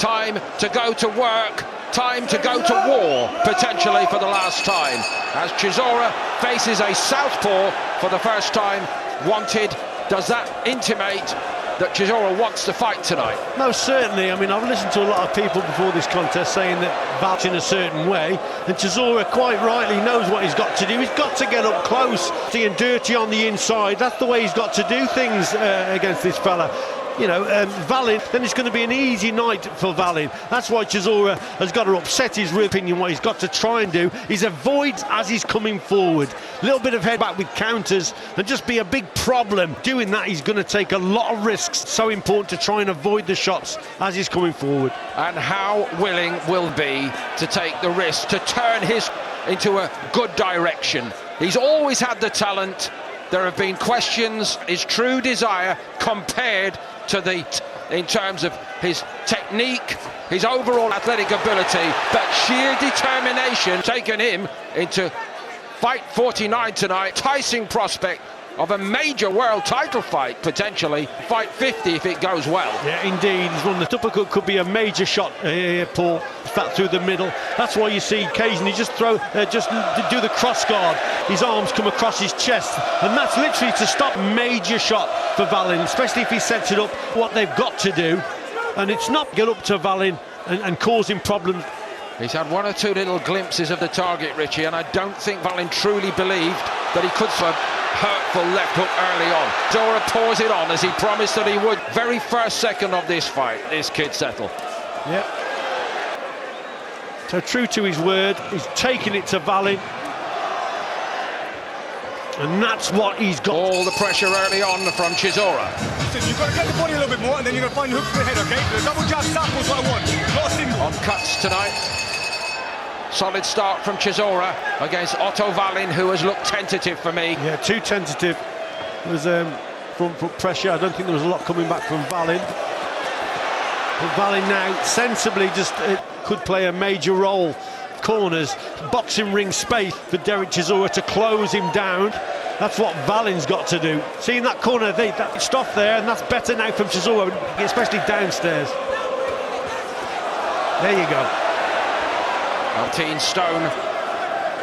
Time to go to work, time to go to war, potentially for the last time, as Chisora faces a southpaw for the first time. Wanted, does that intimate that Chisora wants to fight tonight? No, certainly. I mean, I've listened to a lot of people before this contest saying that Val's in a certain way, and Chisora quite rightly knows what he's got to do. He's got to get up close and dirty on the inside. That's the way he's got to do things against this fella. You know, Wallin, then it's going to be an easy night for Wallin. That's why Chisora has got to upset his real opinion. What he's got to try and do is avoid as he's coming forward. A little bit of head back with counters and just be a big problem. Doing that, he's going to take a lot of risks. So important to try and avoid the shots as he's coming forward. And how willing will be to take the risk to turn his into a good direction. He's always had the talent. There have been questions, his true desire compared to in terms of his technique, his overall athletic ability, but sheer determination taken him into fight 49 tonight. Enticing prospect of a major world title fight, potentially fight 50 if it goes well. Yeah, indeed. He's one. The uppercut could be a major shot here, Paul. Fat through the middle. That's why you see occasionally just do the cross guard. His arms come across his chest, and that's literally to stop major shot for Wallin, especially if he sets it up. What they've got to do, and it's not get up to Wallin and cause him problems. He's had one or two little glimpses of the target, Richie, and I don't think Wallin truly believed that he could for a hurtful left hook early on. Chisora pours it on as he promised that he would. Very first second of this fight, this kid settle. Yep. So true to his word, he's taken it to Wallin. And that's what he's got. All the pressure early on from Chisora. Listen, you've got to get the body a little bit more, and then you're going to find the hook for the head, OK? The double jab sample is what I want, not a single. On cuts tonight. Solid start from Chisora against Otto Wallin, who has looked tentative for me. Yeah, too tentative. There was front foot pressure. I don't think there was a lot coming back from Wallin. But Wallin now sensibly just could play a major role. Corners, boxing ring space for Derek Chisora to close him down. That's what Wallin's got to do. Seeing that corner, that stuff there, and that's better now from Chisora, especially downstairs. There you go. 18 stone,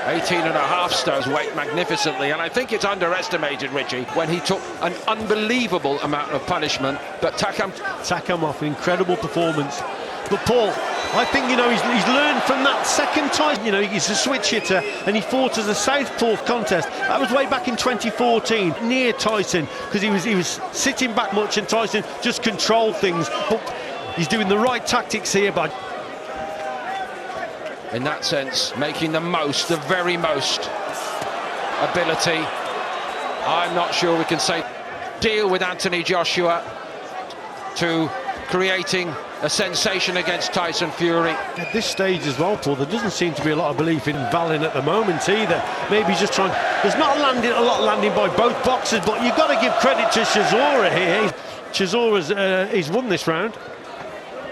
18 and a half stones, weight magnificently, and I think it's underestimated, Richie, when he took an unbelievable amount of punishment, but Takam, incredible performance. But Paul, I think, you know, he's learned from that second time. You know, he's a switch hitter, and he fought as a southpaw contest. That was way back in 2014, near Tyson, because he was sitting back much, and Tyson just controlled things. But he's doing the right tactics here, but in that sense, making the most, the very most ability. I'm not sure we can say deal with Anthony Joshua to creating a sensation against Tyson Fury. At this stage as well, Paul, there doesn't seem to be a lot of belief in Wallin at the moment either. Maybe he's just trying. There's not a lot landing by both boxers, but you've got to give credit to Chisora here. Chisora's he's won this round.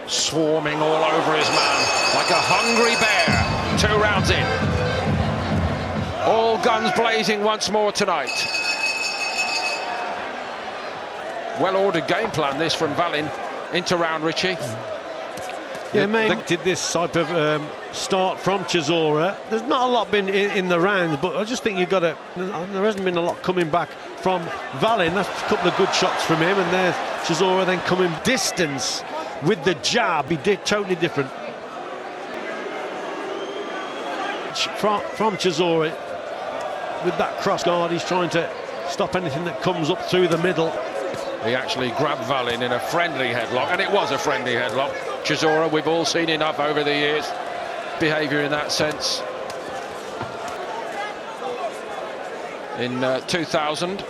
Swarming all over his man like a hungry bear. 2 rounds in. All guns blazing once more tonight. Well-ordered game plan this from Wallin into round, Richie. Yeah, mate. Did this type of start from Chisora. There's not a lot been in the rounds, but I just think you've got to. There hasn't been a lot coming back from Wallin. That's a couple of good shots from him, and there's Chisora then coming distance. With the jab, he did totally different. From Chisora, with that cross guard, he's trying to stop anything that comes up through the middle. He actually grabbed Wallin in a friendly headlock, and it was a friendly headlock. Chisora, we've all seen enough over the years. Behaviour in that sense. In 2000,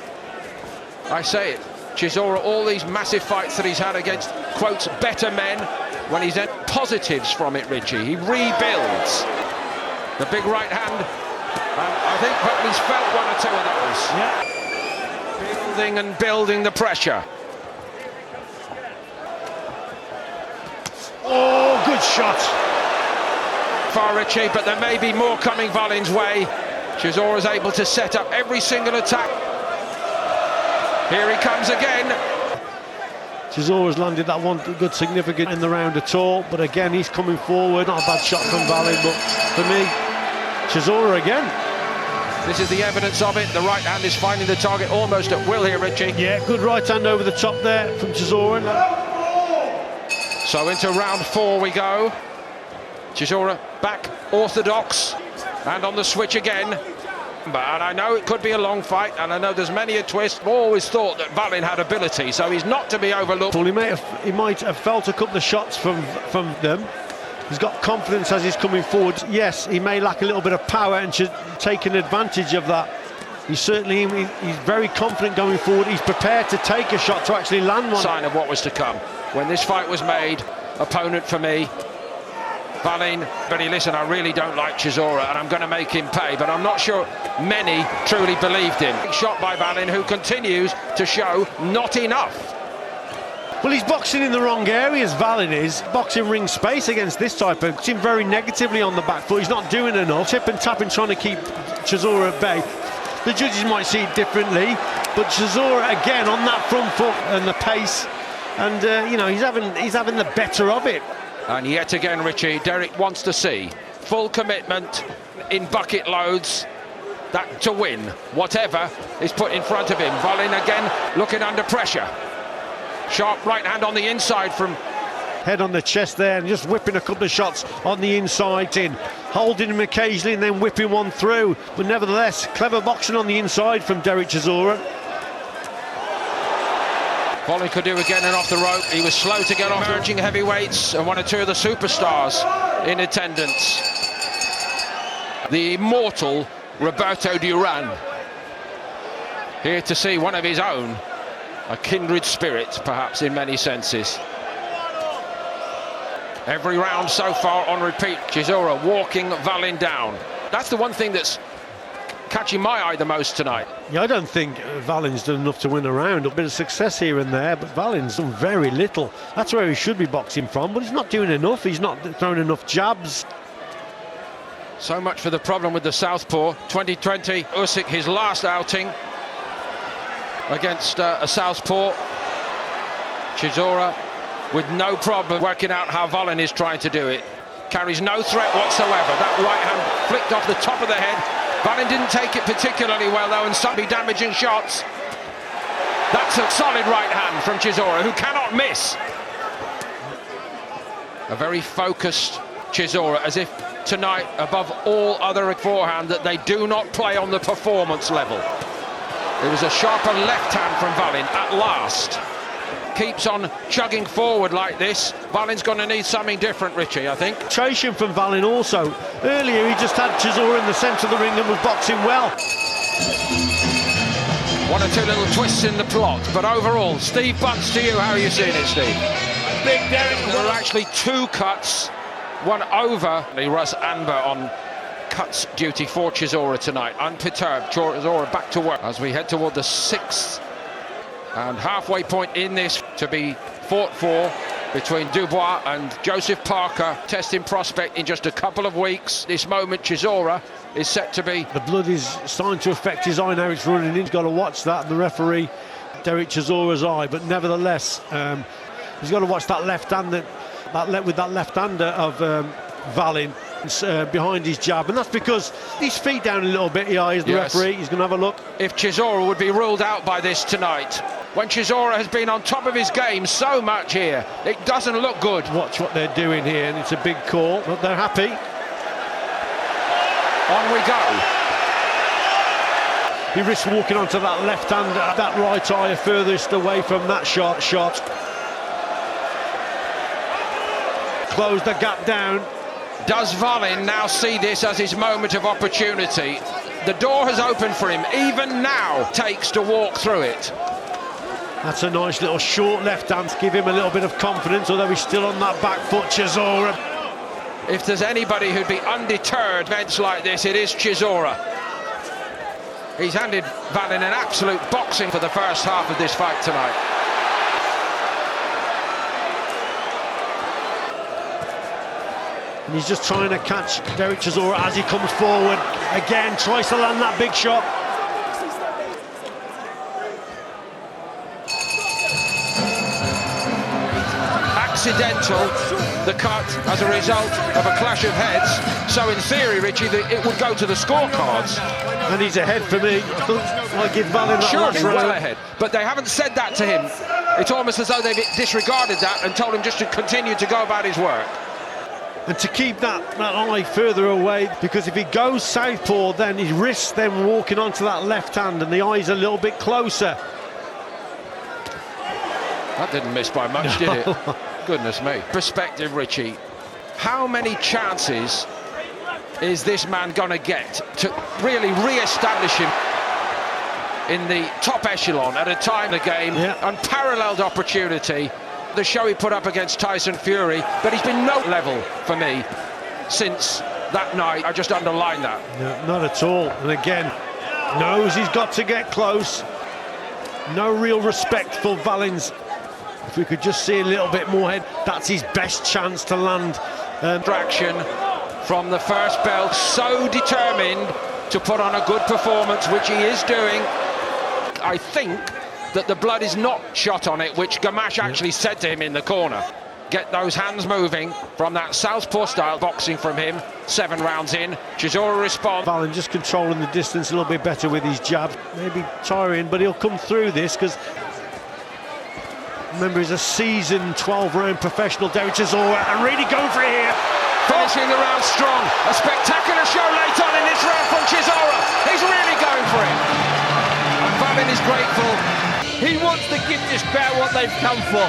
I say it. Chisora, all these massive fights that he's had against, quotes, better men, when he's had positives from it, Richie, he rebuilds. The big right hand, and I think Wallin felt one or two of those. Yeah. Building and building the pressure. Oh, good shot. Far, Richie, but there may be more coming Wallin's way. Chisora's able to set up every single attack. Here he comes again. Chisora's landed that one good significant in the round at all, but again he's coming forward. Not a bad shot from Wallin, but for me, Chisora again. This is the evidence of it. The right hand is finding the target almost at will here, Richie. Yeah, good right hand over the top there from Chisora. So into round 4 we go. Chisora back orthodox and on the switch again. And I know it could be a long fight, and I know there's many a twist. I've always thought that Wallin had ability, so he's not to be overlooked. Well, he might have felt a couple of shots from them. He's got confidence as he's coming forward. Yes, he may lack a little bit of power and should take an advantage of that. He's very confident going forward. He's prepared to take a shot to actually land one. Sign of what was to come. When this fight was made, opponent for me, Wallin, but listen, I really don't like Chisora and I'm going to make him pay, but I'm not sure many truly believed him. Big shot by Wallin, who continues to show not enough. Well, he's boxing in the wrong areas, Wallin is. Boxing ring space against this type of... Boxing very negatively on the back foot. He's not doing enough. Tip and tapping, trying to keep Chisora at bay. The judges might see it differently, but Chisora again on that front foot and the pace, and you know, he's having the better of it. And yet again, Richie, Derek wants to see full commitment in bucket loads, that to win whatever is put in front of him. Wallin again looking under pressure. Sharp right hand on the inside from... Head on the chest there and just whipping a couple of shots on the inside in. Holding him occasionally and then whipping one through. But nevertheless, clever boxing on the inside from Derek Chisora. Wallin could do again and off the rope. He was slow to get off. Emerging heavyweights and one or two of the superstars in attendance. The immortal Roberto Duran. Here to see one of his own. A kindred spirit, perhaps, in many senses. Every round so far on repeat. Chisora walking Wallin down. That's the one thing that's catching my eye the most tonight. Yeah, I don't think Wallin's done enough to win a round. A bit of success here and there, but Wallin's done very little. That's where he should be boxing from, but he's not doing enough. He's not throwing enough jabs. So much for the problem with the southpaw. 2020, Usyk, his last outing against a southpaw. Chisora with no problem working out how Wallin is trying to do it. Carries no threat whatsoever. That right hand flicked off the top of the head. Wallin didn't take it particularly well though, and some be damaging shots. That's a solid right hand from Chisora, who cannot miss. A very focused Chisora, as if tonight, above all other forehand, that they do not play on the performance level. It was a sharper left hand from Wallin at last. Keeps on chugging forward like this. Wallin's going to need something different, Richie, I think. Concentration from Wallin also. Earlier he just had Chisora in the centre of the ring and was boxing well. One or two little twists in the plot, but overall, Steve Bence, to you, how are you seeing it, Steve? Big Derek. There are actually two cuts, one over Russ Anber on cuts duty for Chisora tonight. Unperturbed, Chisora back to work as we head toward the 6th and halfway point in this to be fought for between Dubois and Joseph Parker. Testing prospect in just a couple of weeks. This moment, Chisora is set to be... The blood is starting to affect his eye now. It's running in. He's got to watch that. And the referee, Derek Chisora's eye. But nevertheless, he's got to watch that left hand, with that left-hander of Wallin behind his jab, and that's because his feet down a little bit. He eyes the referee. He's going to have a look. If Chisora would be ruled out by this tonight, when Chisora has been on top of his game so much here, it doesn't look good. Watch what they're doing here, and it's a big call, but they're happy. On we go. He risks walking onto that left hand, that right eye furthest away from that shot. Close the gap down. Does Wallin now see this as his moment of opportunity? The door has opened for him. Even now takes to walk through it. That's a nice little short left hand to give him a little bit of confidence, although he's still on that back foot, Chisora. If there's anybody who'd be undeterred events like this, it is Chisora. He's handed Wallin an absolute boxing for the first half of this fight tonight. And he's just trying to catch Derek Chisora as he comes forward. Again, tries to land that big shot. accidental, the cut as a result of a clash of heads. So in theory, Richie, it would go to the scorecards. And he's ahead for me. I give Wallin that Surely last round. well ahead. But they haven't said that to him. It's almost as though they've disregarded that and told him just to continue to go about his work. And to keep that eye further away, because if he goes southpaw, then he risks them walking onto that left hand, and the eye's a little bit closer. That didn't miss by much, did it? Goodness me. Perspective, Richie. How many chances is this man going to get to really re-establish him in the top echelon at a time in the game? Unparalleled opportunity. The show he put up against Tyson Fury, but he's been no level for me since that night. I just underline that. No, not at all. And again, knows he's got to get close. No real respect for Wallin's. If we could just see a little bit more head, that's his best chance to land. Traction from the first bell, so determined to put on a good performance, which he is doing. I think that the blood is not shot on it, which Gamache actually said to him in the corner. Get those hands moving from that southpaw style boxing from him. 7 rounds in, Chisora responds. Wallin just controlling the distance a little bit better with his jab. Maybe tiring, but he'll come through this, because remember, he's a seasoned 12-round professional, Derek Chisora, and really going for it here. Finishing the round strong. A spectacular show late on in this round from Chisora. He's really going for it. And Wallin is grateful. He wants to give this crowd what they've come for.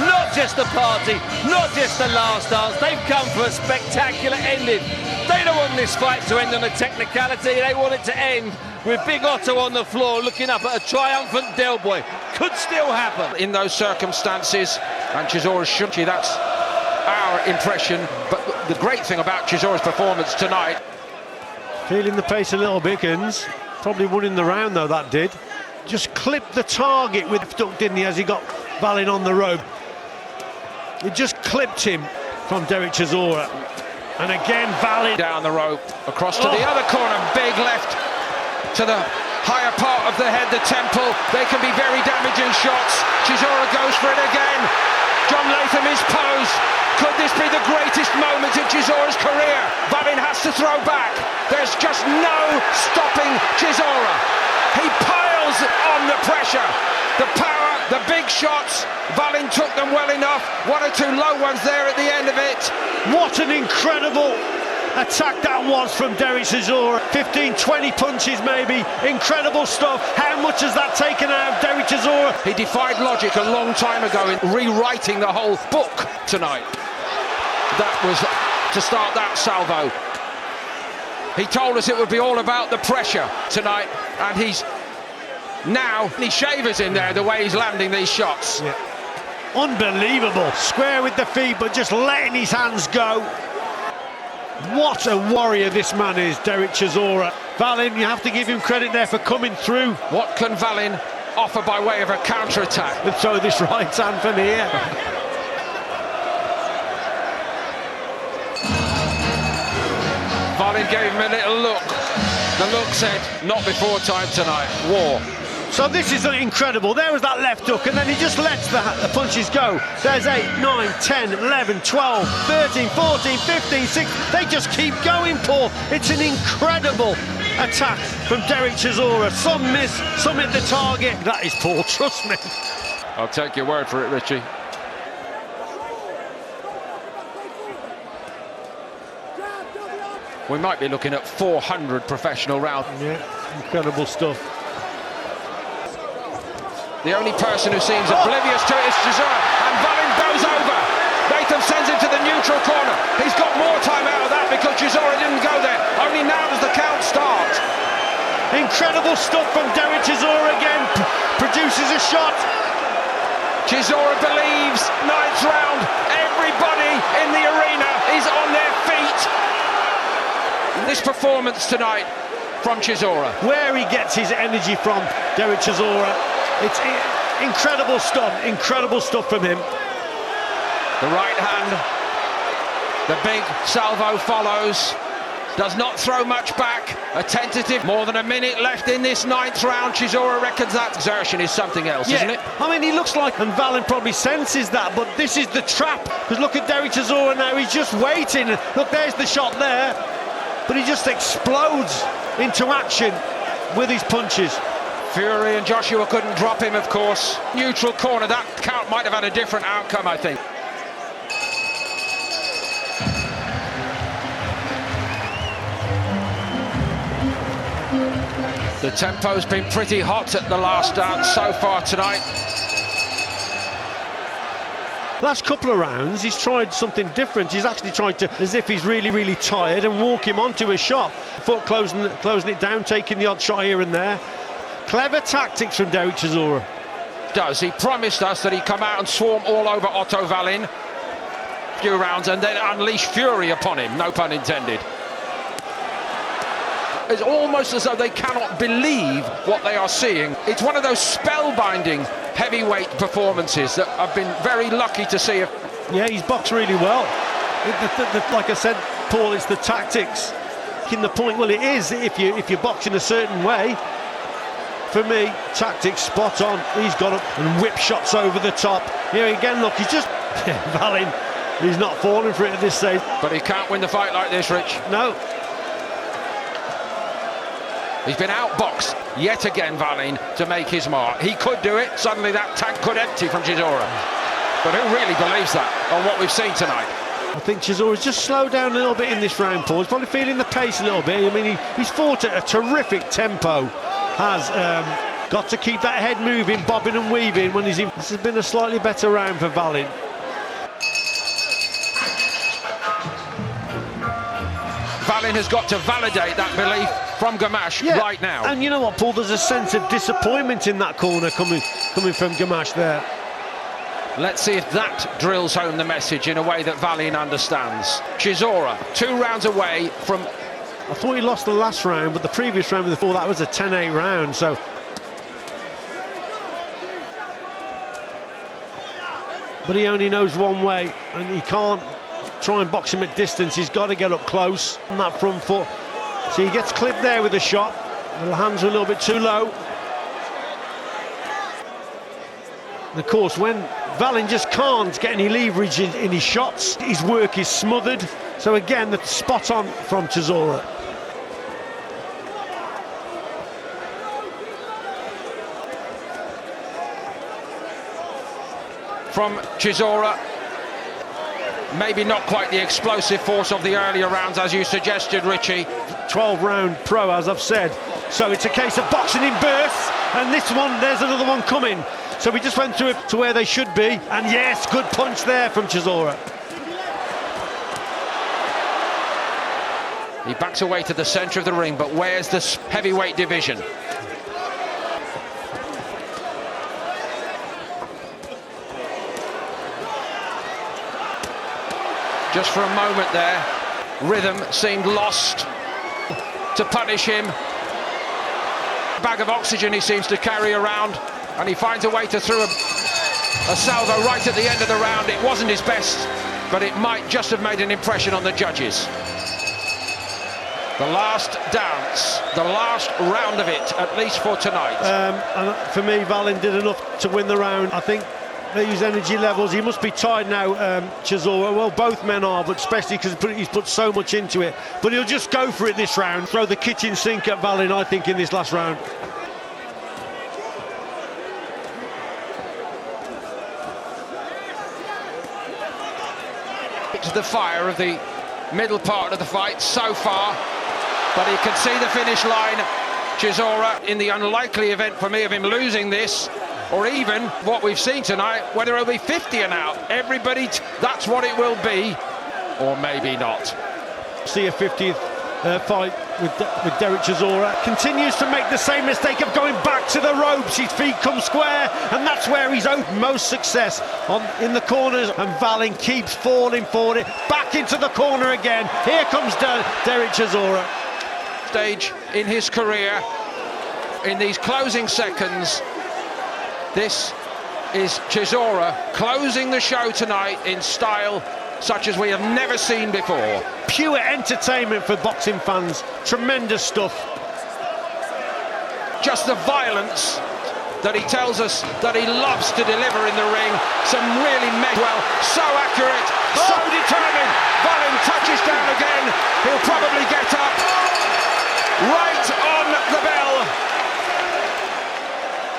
Not just the party, not just the last dance. They've come for a spectacular ending. They don't want this fight to end on a technicality. They want it to end with Big Otto on the floor looking up at a triumphant Del Boy. Could still happen. In those circumstances, and Chisora's shunty, that's our impression. But the great thing about Chisora's performance tonight... Feeling the pace a little bit, Kins. Probably winning the round, though, that did. Just clipped the target with duck, didn't he, as he got Wallin on the rope. It just clipped him from Derek Chisora. And again, Wallin down the rope, across to the other corner, big left to the higher part of the head, the temple. They can be very damaging shots. Chisora goes for it again. John Latham is posed. Could this be the greatest moment in Chisora's career? Wallin has to throw back. There's just no stopping Chisora. He piles on the pressure. The power, the big shots. Wallin took them well enough. 1 or 2 low ones there at the end of it. What an incredible attack that was from Derek Chisora. 15-20 punches maybe. Incredible stuff. How much has that taken out of Derek Chisora? He defied logic a long time ago in rewriting the whole book tonight. That was to start that salvo. He told us it would be all about the pressure tonight, and he shavers in there the way he's landing these shots. Yeah. Unbelievable. Square with the feet, but just letting his hands go. What a warrior this man is, Derek Chisora. Wallin, you have to give him credit there for coming through. What can Wallin offer by way of a counter-attack? And throw this right hand from here. Wallin gave him a little look. The look said, not before time tonight. War. So this is incredible. There was that left hook, and then he just lets the punches go. There's 8, 9, 10, 11, 12, 13, 14, 15, 16. They just keep going, Paul. It's an incredible attack from Derek Chisora. Some miss, some hit the target. That is Paul, trust me. I'll take your word for it, Richie. We might be looking at 400 professional rounds. Yeah, incredible stuff. The only person who seems oblivious to it is Chisora, and Wallin goes over. Latham sends him to the neutral corner. He's got more time out of that because Chisora didn't go there. Only now does the count start. Incredible stuff from Derek Chisora again. Produces a shot. Chisora believes. 9th round. Everybody in the arena is on their feet. This performance tonight from Chisora. Where he gets his energy from, Derek Chisora. It's incredible stuff from him. The right hand, the big salvo follows. does not throw much back. A tentative, more than a minute left in this 9th round. Chisora reckons that exertion is something else, isn't it? I mean, he looks like, and Wallin probably senses that, but this is the trap. Because look at Derek Chisora now, he's just waiting. Look, there's the shot there. But he just explodes into action with his punches. Fury and Joshua couldn't drop him, of course. Neutral corner, that count might have had a different outcome, I think. The tempo's been pretty hot at the last dance so far tonight. Last couple of rounds, he's tried something different. He's actually tried to, as if he's really, really tired, and walk him onto a shot. Foot closing it down, taking the odd shot here and there. Clever tactics from Derek Chisora. He promised us that he'd come out and swarm all over Otto Wallin a few rounds and then unleash fury upon him, no pun intended. It's almost as though they cannot believe what they are seeing. It's one of those spellbinding heavyweight performances that I've been very lucky to see. Yeah, he's boxed really well. Like I said, Paul, it's the tactics. In the point, well, it is if you box in a certain way. For me, tactics spot on. He's got up and whip shots over the top. Here again, look, he's just Wallin. He's not falling for it at this stage. But he can't win the fight like this, Rich. No. He's been outboxed yet again, Wallin, to make his mark. He could do it. Suddenly that tank could empty from Chisora. But who really believes that on what we've seen tonight? I think Chisora's just slowed down a little bit in this round, Paul. He's probably feeling the pace a little bit. I mean, he's fought at a terrific tempo. Has got to keep that head moving, bobbing and weaving when he's in. This has been a slightly better round for Wallin. Wallin has got to validate that belief from Gamache right now. And you know what, Paul, there's a sense of disappointment in that corner coming from Gamache there. Let's see if that drills home the message in a way that Wallin understands. Chisora, 2 rounds away from... I thought he lost the last round, but the previous round before that was a 10-8 round, so... But he only knows one way, and he can't try and box him at distance. He's got to get up close on that front foot. So he gets clipped there with a shot. The hands are a little bit too low. And of course, when Wallin just can't get any leverage in his shots, his work is smothered. So again, the spot on from Chisora. From Chisora, maybe not quite the explosive force of the earlier rounds, as you suggested, Richie. 12-round pro, as I've said. So it's a case of boxing in bursts, and this one, there's another one coming. So we just went through it to where they should be, and yes, good punch there from Chisora. He backs away to the centre of the ring, but where's the heavyweight division? Just for a moment there, rhythm seemed lost to punish him. Bag of oxygen he seems to carry around, and he finds a way to throw a salvo right at the end of the round. It wasn't his best, but it might just have made an impression on the judges. The last dance, the last round of it, at least for tonight. And for me, Wallin did enough to win the round. I think his energy levels, he must be tired now, Chisora. Well, both men are, but especially because he's put so much into it. But he'll just go for it this round, throw the kitchen sink at Wallin, I think, in this last round. It's the fire of the middle part of the fight so far, but he can see the finish line. Chisora, in the unlikely event for me of him losing this, or even what we've seen tonight, whether it'll be 50 and out. Everybody, that's what it will be, or maybe not. See a 50th fight with Derek Chisora. Continues to make the same mistake of going back to the ropes. His feet come square, and that's where he's owed most success, in the corners. And Wallin keeps falling for it. Back into the corner again. Here comes Derek Chisora. Stage in his career, in these closing seconds, this is Chisora closing the show tonight in style such as we have never seen before. pure entertainment for boxing fans. Tremendous stuff. Just the violence that he tells us that he loves to deliver in the ring. Some really well, so accurate, so determined. Wallin touches down again. He'll probably get up. Right on the bell.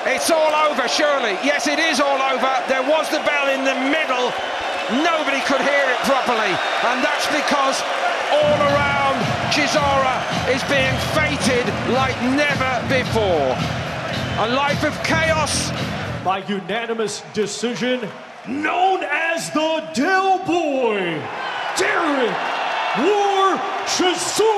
It's all over, surely. Yes, it is all over. There was the bell in the middle. Nobody could hear it properly, and that's because all around Chisora is being fated like never before. A life of chaos. By unanimous decision, known as the Del Boy, Derek War Chisora.